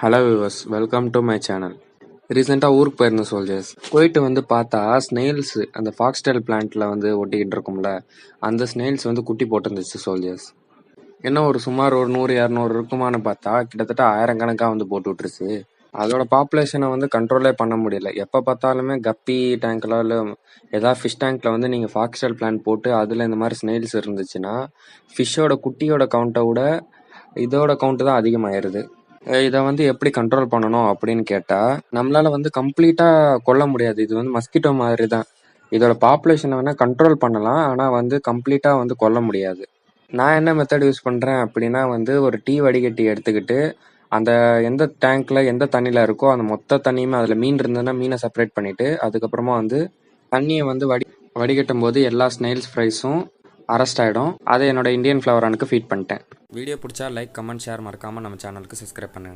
Hello viewers, welcome to my channel. ரீசெண்டாக ஊருக்கு போயிருந்தேன் சோல்ஜர்ஸ். போயிட்டு வந்து பார்த்தா ஸ்னெயில்ஸ் அந்த ஃபாக்ஸ்டைல் பிளான்ட்ல வந்து ஒட்டிக்கிட்டு இருக்கும்ல, அந்த ஸ்னெயில்ஸ் வந்து குட்டி போட்டுருந்துச்சு சோல்ஜர்ஸ். என்ன ஒரு சுமார் ஒரு 100-200 இருக்குமான்னு பார்த்தா கிட்டத்தட்ட 1000 கணக்காக வந்து போட்டு விட்டுருச்சு. அதோட பாப்புலேஷனை வந்து கண்ட்ரோலே பண்ண முடியல. எப்போ பார்த்தாலுமே கப்பி டேங்க்ல இல்லை ஏதாவது ஃபிஷ் டேங்க்ல வந்து நீங்கள் ஃபாக்ஸ்டைல் பிளான்ட் போட்டு அதில் இந்த மாதிரி ஸ்னெயில்ஸ் இருந்துச்சுன்னா ஃபிஷ்ஷோட குட்டியோட கவுண்ட்டை விட இதோட கவுண்ட் தான் அதிகமாயிருது. இதை வந்து எப்படி கண்ட்ரோல் பண்ணணும் அப்படின்னு கேட்டா, நம்மளால வந்து கம்ப்ளீட்டா கொல்ல முடியாது. இது வந்து மஸ்கிட்டோ மாதிரி தான். இதோட பாப்புலேஷனை வேணா கண்ட்ரோல் பண்ணலாம், ஆனா வந்து கம்ப்ளீட்டா வந்து கொல்ல முடியாது. நான் என்ன மெத்தட் யூஸ் பண்றேன் அப்படின்னா வந்து ஒரு டீ வடிகட்டி எடுத்துக்கிட்டு அந்த எந்த டேங்க்ல எந்த தண்ணியில இருக்கோ அந்த மொத்த தண்ணியுமே அதுல மீன் இருந்ததுன்னா மீனை செப்பரேட் பண்ணிட்டு அதுக்கப்புறமா வந்து தண்ணியை வந்து வடிகட்டும் போது எல்லா ஸ்னெயில்ஸ் ஃப்ரைஸும் அரெஸ்ட் ஆயிடும். அதை என்னோட இந்தியன் ஃப்ளவரானுக்கு ஃபீட் பண்ணிட்டேன். வீடியோ பிடிச்சா லைக், கமெண்ட், ஷேர் மறக்காம நம்ம சேனலுக்கு சப்ஸ்கிரைப் பண்ணுங்க.